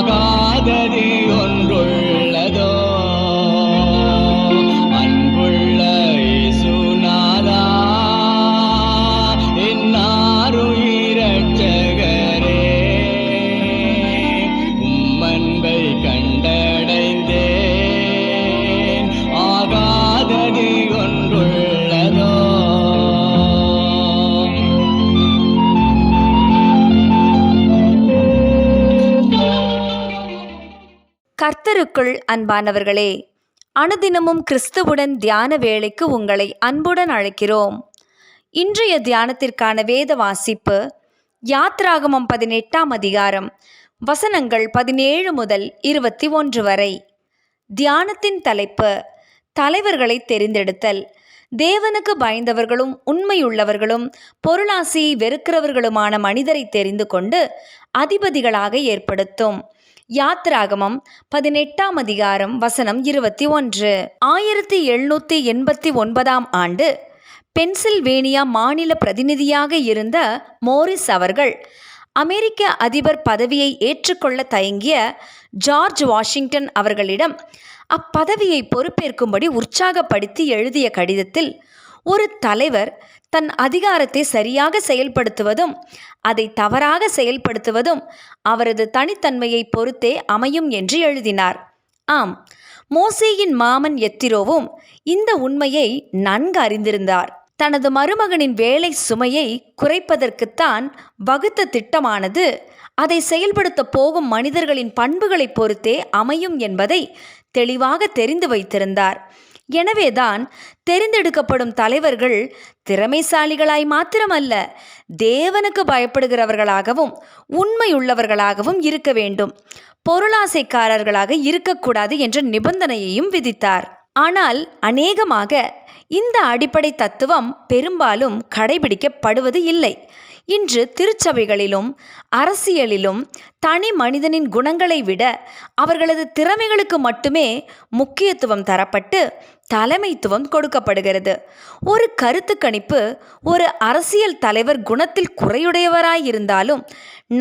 ஆகாதது ஒன்றுள்ளதோ அன்புள்ள இயேசுநாதா இன்னாருயிரட்சகரே உம்மன்பை கண்டடைந்தேன் ஆகாதது ஒன்றுள்ளதோ. கர்த்தருக்குள் அன்பானவர்களே, அனுதினமும் கிறிஸ்துவுடன் தியான வேளைக்கு உங்களை அன்புடன் அழைக்கிறோம். இன்றைய தியானத்திற்கான வேத வாசிப்பு யாத்ராகமம் 18ஆம் அதிகாரம் வசனங்கள் 17 முதல் 21 வரை. தியானத்தின் தலைப்பு தலைவர்களை தெரிந்தெடுத்தல். தேவனுக்கு பயந்தவர்களும் உண்மையுள்ளவர்களும் பொருளாசையை வெறுக்கிறவர்களுமான மனிதரை தெரிந்து கொண்டு அதிபதிகளாக ஏற்படுத்தும். யாத்ராகமம் 18ஆம் அதிகாரம் வசனம் 21. 1789ஆம் ஆண்டு பென்சில்வேனியா மாநில பிரதிநிதியாக இருந்த மோரிஸ் அவர்கள் அமெரிக்க அதிபர் பதவியை ஏற்றுக்கொள்ள தயங்கிய ஜார்ஜ் வாஷிங்டன் அவர்களிடம் அப்பதவியை பொறுப்பேற்கும்படி உற்சாகப்படுத்தி எழுதிய கடிதத்தில் ஒரு தலைவர் தன் அதிகாரத்தை சரியாக செயல்படுத்துவதும் அதை தவறாக செயல்படுத்துவதும் அவரது தனித்தன்மையை பொறுத்தே அமையும் என்று எழுதினார். ஆம், மோசேயின் மாமன் எத்திரோவும் இந்த உண்மையை நன்கு அறிந்திருந்தார். தனது மருமகனின் வேலை சுமையை குறைப்பதற்குத்தான் வகுத்த திட்டமானது அதை செயல்படுத்த போகும் மனிதர்களின் பண்புகளை பொறுத்தே அமையும் என்பதை தெளிவாக தெரிந்து வைத்திருந்தார். எனவேதான் தெரிந்தெடுக்கப்படும் தலைவர்கள் திறமைசாலிகளாய் மாத்திரமல்ல, தேவனுக்கு பயப்படுகிறவர்களாகவும் உண்மையுள்ளவர்களாகவும் இருக்க வேண்டும், பொருளாசைக்காரர்களாக இருக்கக்கூடாது என்ற நிபந்தனையையும் விதித்தார். ஆனால் அநேகமாக இந்த அடிப்படை தத்துவம் பெரும்பாலும் கடைபிடிக்கப்படுவது இல்லை. இன்று திருச்சபைகளிலும் அரசியலிலும் தனி மனிதனின் குணங்களை விட அவர்களது திறமைகளுக்கு மட்டுமே முக்கியத்துவம் தரப்பட்டு தலைமைத்துவம் கொடுக்கப்படுகிறது. ஒரு கருத்து கணிப்பு ஒரு அரசியல் தலைவர் குணத்தில் குறையுடையவராயிருந்தாலும்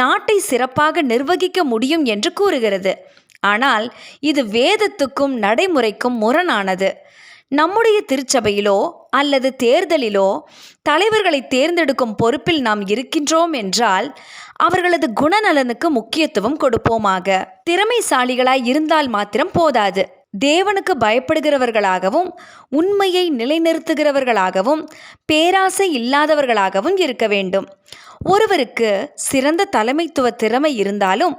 நாட்டை சிறப்பாக நிர்வகிக்க முடியும் என்று கூறுகிறது. ஆனால் இது வேதத்துக்கும் நடைமுறைக்கும் முரணானது. நம்முடைய திருச்சபையிலோ அல்லது தேர்தலிலோ தலைவர்களை தேர்ந்தெடுக்கும் பொறுப்பில் நாம் இருக்கின்றோம் என்றால் அவர்களது குணநலனுக்கு முக்கியத்துவம் கொடுப்போமாக. திறமைசாலிகளாய் இருந்தால் மாத்திரம் போதாது, தேவனுக்கு பயப்படுகிறவர்களாகவும் உண்மையை நிலைநிறுத்துகிறவர்களாகவும் பேராசை இல்லாதவர்களாகவும் இருக்க வேண்டும். ஒருவருக்கு சிறந்த தலைமைத்துவ திறமை இருந்தாலும்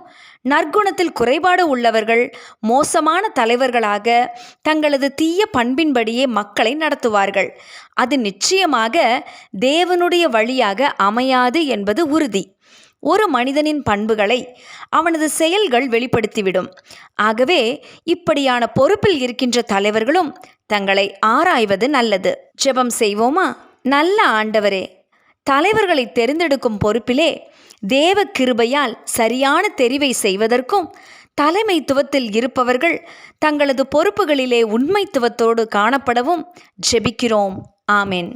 நற்குணத்தில் குறைபாடு உள்ளவர்கள் மோசமான தலைவர்களாக தங்களது தீய பண்பின்படியே மக்களை நடத்துவார்கள். அது நிச்சயமாக தேவனுடைய வழியாக அமையாது என்பது உறுதி. ஒரு மனிதனின் பண்புகளை அவனது செயல்கள் வெளிப்படுத்திவிடும். ஆகவே இப்படியான பொறுப்பில் இருக்கின்ற தலைவர்களும் தங்களை ஆராய்வது நல்லது. ஜெபம் செய்வோமா? நல்ல ஆண்டவரே, தலைவர்களை தெரிந்தெடுக்கும் பொறுப்பிலே தேவ கிருபையால் சரியான தெரிவை செய்வதற்கும் தலைமைத்துவத்தில் இருப்பவர்கள் தங்களது பொறுப்புகளிலே உண்மைத்துவத்தோடு காணப்படவும் ஜெபிக்கிறோம். ஆமென்.